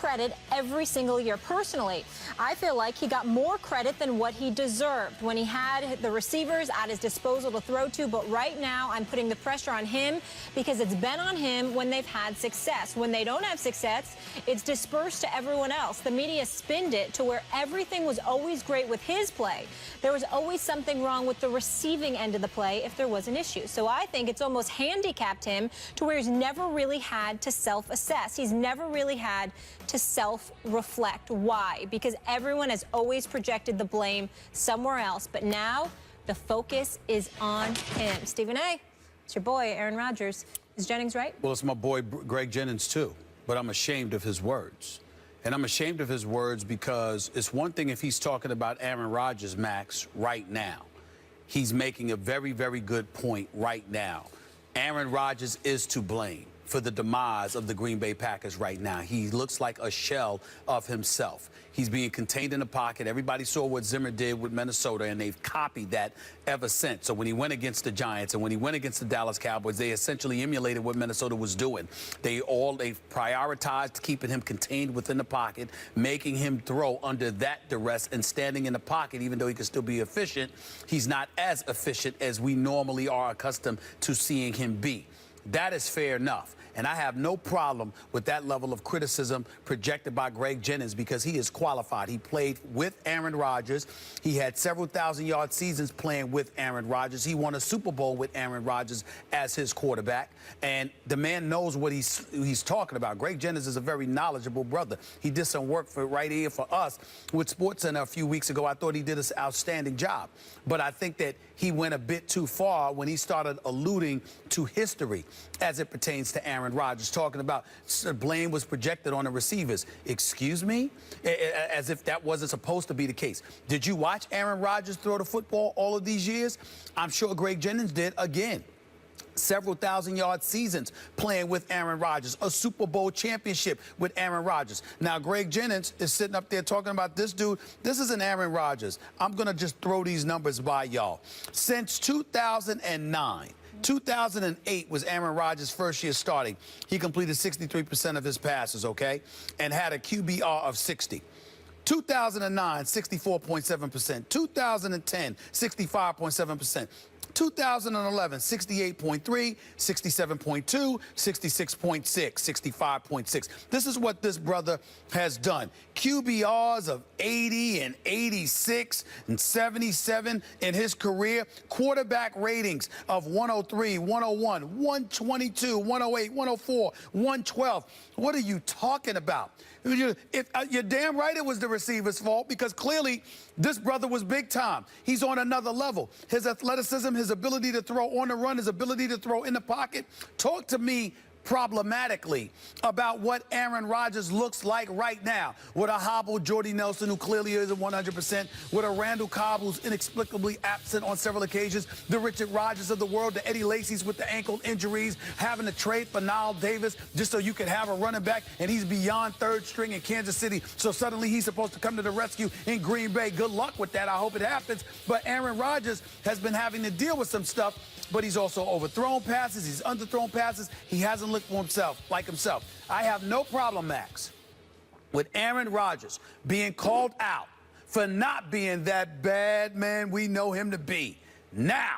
credit every single year. Personally, I feel like he got more credit than what he deserved when he had the receivers at his disposal to throw to. But right now, I'm putting the pressure on him because it's been on him when they've had success. When they don't have success, it's dispersed to everyone else. The media spinned it to where everything was always great with his play. There was always something wrong with the receiving end of the play if there was an issue. So I think it's almost handicapped him to where he's never really had to self-assess. He's never really had to self-reflect. Why? Because everyone has always projected the blame somewhere else. But now the focus is on him. Stephen A., it's your boy, Aaron Rodgers. Is Jennings right? Well, it's my boy, Greg Jennings, too. But I'm ashamed of his words. And I'm ashamed of his words because it's one thing if he's talking about Aaron Rodgers, Max, right now. He's making a very, very good point right now. Aaron Rodgers is to blame for the demise of the Green Bay Packers right now. He looks like a shell of himself. He's being contained in the pocket. Everybody saw what Zimmer did with Minnesota, and they've copied that ever since. So when he went against the Giants and when he went against the Dallas Cowboys, they essentially emulated what Minnesota was doing. They prioritized keeping him contained within the pocket, making him throw under that duress and standing in the pocket, even though he could still be efficient. He's not as efficient as we normally are accustomed to seeing him be. That is fair enough. And I have no problem with that level of criticism projected by Greg Jennings because he is qualified. He played with Aaron Rodgers. He had several thousand-yard seasons playing with Aaron Rodgers. He won a Super Bowl with Aaron Rodgers as his quarterback. And the man knows what he's talking about. Greg Jennings is a very knowledgeable brother. He did some work right here for us with SportsCenter a few weeks ago. I thought he did an outstanding job. But I think that he went a bit too far when he started alluding to history as it pertains to Aaron Rodgers, talking about blame was projected on the receivers. Excuse me? As if that wasn't supposed to be the case. Did you watch Aaron Rodgers throw the football all of these years? I'm sure Greg Jennings did again. Several thousand-yard seasons playing with Aaron Rodgers, a Super Bowl championship with Aaron Rodgers. Now, Greg Jennings is sitting up there talking about this dude. This is an Aaron Rodgers. I'm going to just throw these numbers by y'all. Since 2009, 2008 was Aaron Rodgers' first year starting. He completed 63% of his passes, okay, and had a QBR of 60. 2009, 64.7%. 2010, 65.7%. 2011, 68.3, 67.2, 66.6, 65.6. This is what this brother has done. QBRs of 80 and 86 and 77 in his career. Quarterback ratings of 103, 101, 122, 108, 104, 112. What are you talking about? You're damn right it was the receiver's fault because clearly this brother was big time. He's on another level. His athleticism, his ability to throw on the run, his ability to throw in the pocket. Talk to me problematically about what Aaron Rodgers looks like right now with a hobbled Jordy Nelson, who clearly isn't 100%, with a Randall Cobb who's inexplicably absent on several occasions, the Richard Rodgers of the world, the Eddie Lacy's with the ankle injuries, having to trade for Niall Davis just so you could have a running back, and he's beyond third string in Kansas City, so suddenly he's supposed to come to the rescue in Green Bay. Good luck with that. I hope it happens. But Aaron Rodgers has been having to deal with some stuff, but he's also overthrown passes. He's underthrown passes. He hasn't looked for himself, like himself. I have no problem, Max, with Aaron Rodgers being called out for not being that bad man we know him to be now.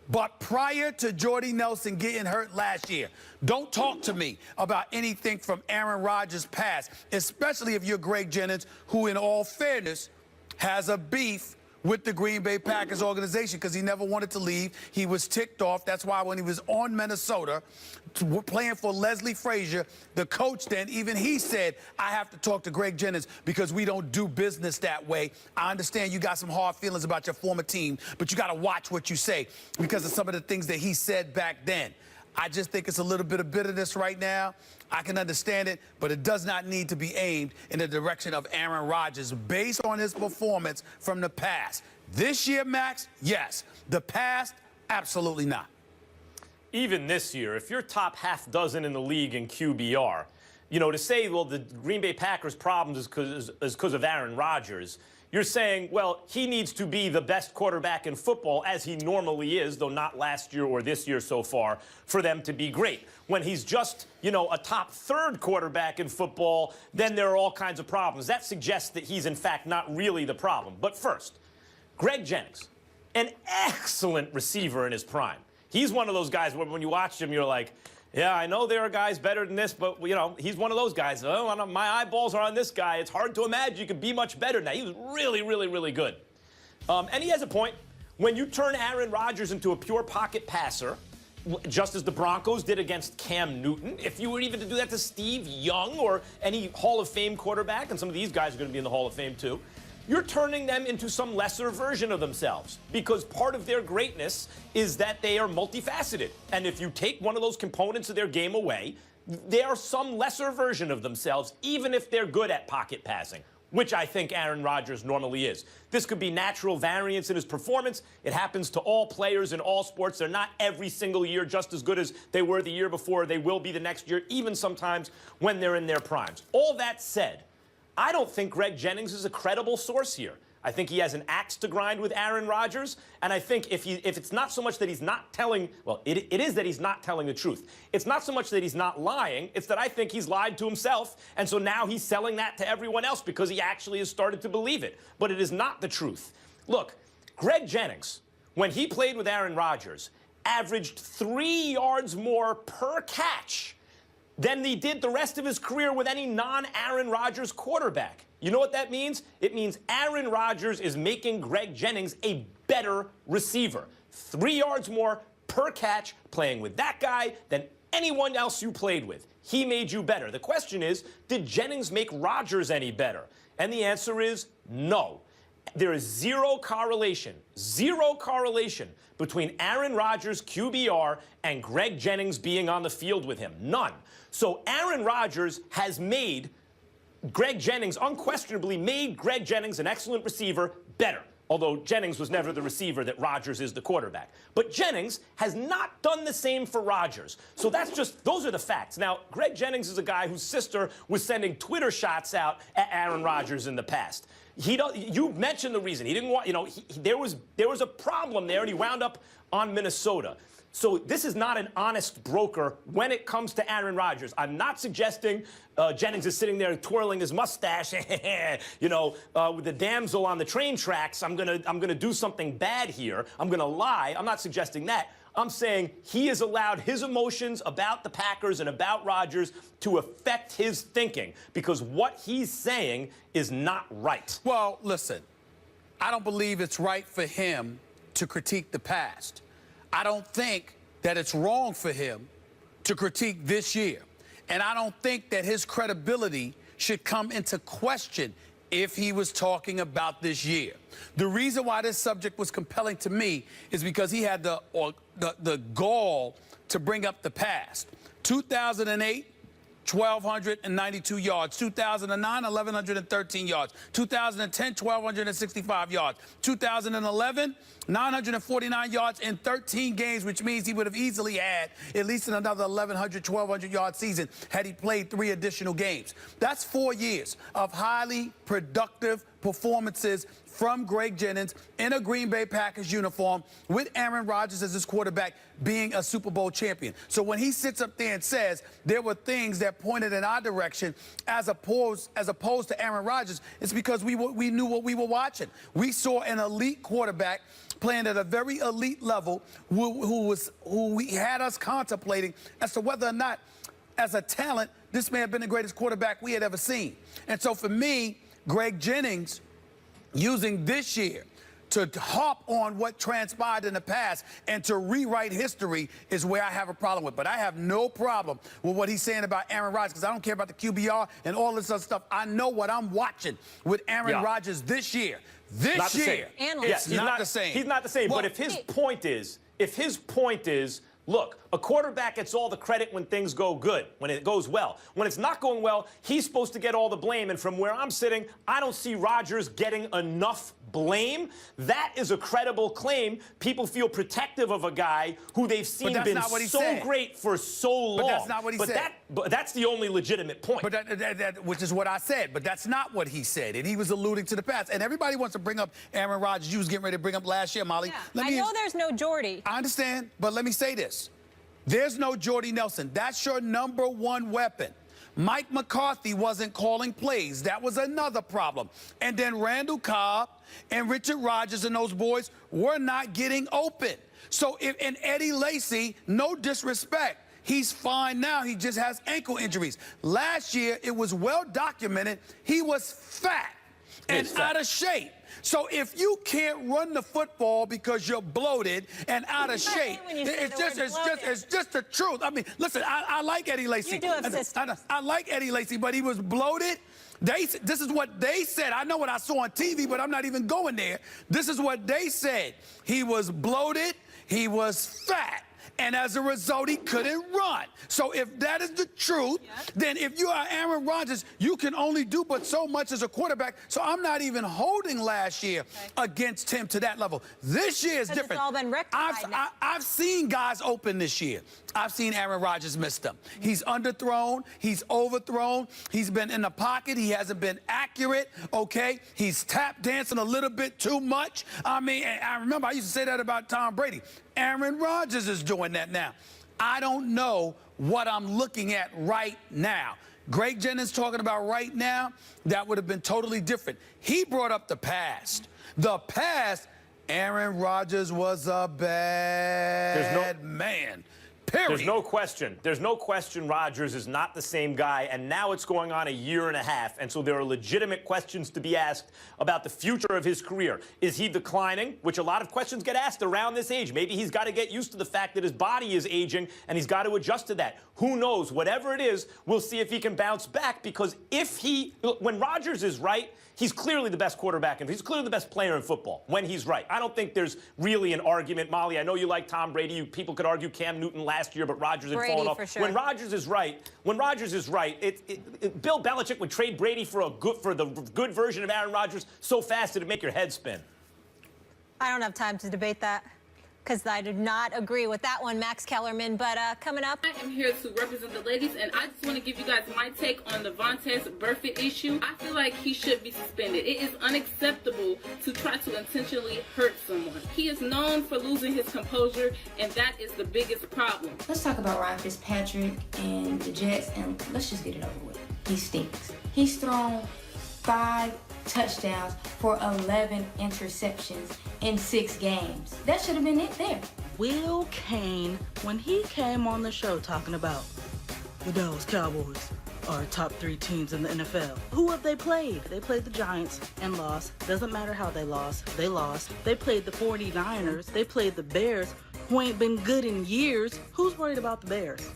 But prior to Jordy Nelson getting hurt last year, don't talk to me about anything from Aaron Rodgers' past, especially if you're Greg Jennings, who in all fairness has a beef with the Green Bay Packers organization because he never wanted to leave. He was ticked off. That's why when he was on Minnesota playing for Leslie Frazier, the coach then, even he said, I have to talk to Greg Jennings because we don't do business that way. I understand you got some hard feelings about your former team, but you got to watch what you say because of some of the things that he said back then. I just think it's a little bit of bitterness right now. I can understand it, but it does not need to be aimed in the direction of Aaron Rodgers based on his performance from the past. This year, Max, yes. The past, absolutely not. Even this year, if you're top half dozen in the league in QBR, you know, to say, well, the Green Bay Packers' problems is because of Aaron Rodgers, You're saying, well, he needs to be the best quarterback in football, as he normally is, though not last year or this year so far, for them to be great. When he's just, you know, a top third quarterback in football, then there are all kinds of problems. That suggests that he's, in fact, not really the problem. But first, Greg Jennings, an excellent receiver in his prime. He's one of those guys where when you watch him, you're like, yeah, I know there are guys better than this, but, you know, he's one of those guys. Oh, my eyeballs are on this guy. It's hard to imagine you could be much better than that. He was really, really, really good. And he has a point. When you turn Aaron Rodgers into a pure pocket passer, just as the Broncos did against Cam Newton, if you were even to do that to Steve Young or any Hall of Fame quarterback, and some of these guys are going to be in the Hall of Fame too, you're turning them into some lesser version of themselves, because part of their greatness is that they are multifaceted. And if you take one of those components of their game away, they are some lesser version of themselves, even if they're good at pocket passing, which I think Aaron Rodgers normally is. This could be natural variance in his performance. It happens to all players in all sports. They're not every single year just as good as they were the year before. They will be the next year, even sometimes when they're in their primes. All that said, I don't think Greg Jennings is a credible source here. I think he has an axe to grind with Aaron Rodgers, and I think if it's not so much that he's not telling, well, it is that he's not telling the truth. It's not so much that he's not lying, it's that I think he's lied to himself, and so now he's selling that to everyone else because he actually has started to believe it. But it is not the truth. Look, Greg Jennings, when he played with Aaron Rodgers, averaged 3 yards more per catch than he did the rest of his career with any non-Aaron Rodgers quarterback. You know what that means? It means Aaron Rodgers is making Greg Jennings a better receiver. 3 yards more per catch playing with that guy than anyone else you played with. He made you better. The question is, did Jennings make Rodgers any better? And the answer is no. There is zero correlation between Aaron Rodgers' QBR and Greg Jennings being on the field with him. None. So Aaron Rodgers has made Greg Jennings, unquestionably made Greg Jennings an excellent receiver better. Although Jennings was never the receiver that Rodgers is the quarterback. But Jennings has not done the same for Rodgers. So those are the facts. Now, Greg Jennings is a guy whose sister was sending Twitter shots out at Aaron Rodgers in the past. You mentioned the reason. He didn't want, you know, there was a problem there, and he wound up on Minnesota. So this is not an honest broker when it comes to Aaron Rodgers. I'm not suggesting Jennings is sitting there twirling his mustache, you know, with the damsel on the train tracks. I'm gonna do something bad here. I'm gonna lie. I'm not suggesting that. I'm saying he has allowed his emotions about the Packers and about Rodgers to affect his thinking, because what he's saying is not right. Well, listen, I don't believe it's right for him to critique the past. I don't think that it's wrong for him to critique this year. And I don't think that his credibility should come into question if he was talking about this year. The reason why this subject was compelling to me is because he had the gall to bring up the past. 2008, 1,292 yards. 2009, 1,113 yards. 2010, 1,265 yards. 2011, 949 yards in 13 games, which means he would have easily had at least another 1,100, 1,200-yard season had he played 3 additional games. That's 4 years of highly productive performances from Greg Jennings in a Green Bay Packers uniform with Aaron Rodgers as his quarterback being a Super Bowl champion. So when he sits up there and says there were things that pointed in our direction as opposed to Aaron Rodgers, it's because we knew what we were watching. We saw an elite quarterback playing at a very elite level who we had us contemplating as to whether or not, as a talent, this may have been the greatest quarterback we had ever seen. And so for me, Greg Jennings using this year to harp on what transpired in the past and to rewrite history is where I have a problem with. But I have no problem with what he's saying about Aaron Rodgers, because I don't care about the QBR and all this other stuff. I know what I'm watching with Aaron Rodgers this year. This year, it's not the same. He's not the same. Well, but if his point is, look, A quarterback gets all the credit when things go good, when it goes well. When it's not going well, he's supposed to get all the blame. And from where I'm sitting, I don't see Rodgers getting enough blame. That is a credible claim. People feel protective of a guy who they've seen been so great for so long. But that's not what he said. But that's the only legitimate point. But which is what I said. But that's not what he said. And he was alluding to the past. And everybody wants to bring up Aaron Rodgers. You was getting ready to bring up last year, Molly. Yeah. I know there's no Jordy. I understand. But let me say this. There's no Jordy Nelson. That's your number one weapon. Mike McCarthy wasn't calling plays. That was another problem. And then Randall Cobb and Richard Rodgers and those boys were not getting open. So and Eddie Lacy, no disrespect, he's fine now. He just has ankle injuries. Last year, it was well documented, he was fat and out of shape. So if you can't run the football because you're bloated and out of shape, it's just the truth. I mean, listen, I like Eddie Lacy. You do have systems. I like Eddie Lacy, but he was bloated. This is what they said. I know what I saw on TV, but I'm not even going there. This is what they said. He was bloated. He was fat. And as a result, he couldn't run. So if that is the truth, then if you are Aaron Rodgers, you can only do but so much as a quarterback. So I'm not even holding last year against him to that level. This year is different. It's all been rectified now. I've seen guys open this year. I've seen Aaron Rodgers miss them. He's underthrown. He's overthrown. He's been in the pocket. He hasn't been accurate, okay? He's tap dancing a little bit too much. I mean, I remember I used to say that about Tom Brady. Aaron Rodgers is doing that now. I don't know what I'm looking at right now. Greg Jennings talking about right now, that would have been totally different. He brought up the past. The past, Aaron Rodgers was a bad man. Period. There's no question. There's no question Rodgers is not the same guy, and now it's going on a year and a half, and so there are legitimate questions to be asked about the future of his career. Is he declining? Which a lot of questions get asked around this age. Maybe he's got to get used to the fact that his body is aging, and he's got to adjust to that. Who knows? Whatever it is, we'll see if he can bounce back, because when Rodgers is right, he's clearly the best quarterback, and he's clearly the best player in football when he's right. I don't think there's really an argument. Molly, I know you like Tom Brady. People could argue Cam Newton last year, but Rodgers had fallen off. Sure. When Rodgers is right, Bill Belichick would trade Brady for the good version of Aaron Rodgers so fast it'd make your head spin. I don't have time to debate that, because I do not agree with that one, Max Kellerman. But coming up, I am here to represent the ladies, and I just want to give you guys my take on the Vontaze Burfict issue. I feel like he should be suspended. It is unacceptable to try to intentionally hurt someone. He is known for losing his composure, and that is the biggest problem. Let's talk about Ryan Fitzpatrick and the Jets, and let's just get it over with. He stinks. He's thrown 5 touchdowns for 11 interceptions in 6 games. That should have been it there. Will Kane, when he came on the show talking about the Dallas Cowboys are top 3 teams in the NFL. Who have they played? They played the Giants and lost. Doesn't matter how they lost. They lost. They played the 49ers. They played the Bears, who ain't been good in years. Who's worried about the Bears?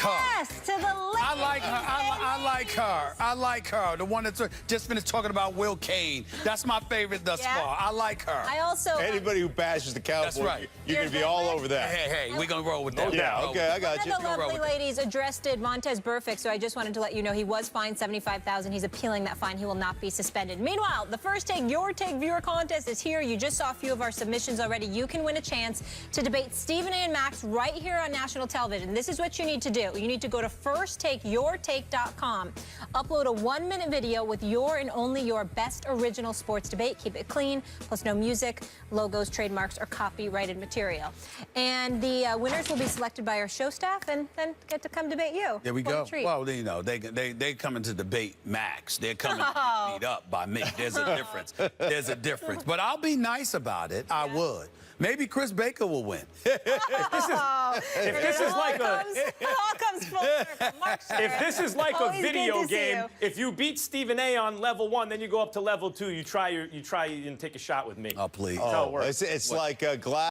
yes, to the left. I like her. I like her. I like her. The one that's just finished talking about Will Kane. That's my favorite thus far. I like her. I also anybody who bashes the Cowboys, you're going to be all over that. Hey, we're going to roll with that. Yeah, okay, I got you. One of the lovely ladies addressed Vontaze Burfict, so I just wanted to let you know he was fined $75,000. He's appealing that fine. He will not be suspended. Meanwhile, the First Take Your Take viewer contest is here. You just saw a few of our submissions already. You can win a chance to debate Stephen A. and Max right here on national television. This is what you need to do. You need to go to firsttakeyourtake.com. Upload a 1-minute video with your and only your best original sports debate. Keep it clean, plus no music, logos, trademarks, or copyrighted material. And the winners will be selected by our show staff and then get to come debate you. There we go. Well, you know, they coming to debate Max. They're coming to get beat up by me. There's a difference. There's a difference. But I'll be nice about it. I would. Maybe Chris Baker will win. If this is like a video game, if you beat Stephen A. on level 1, then you go up to level 2. You try and take a shot with me. Oh, please. That's how it works. It's like glass.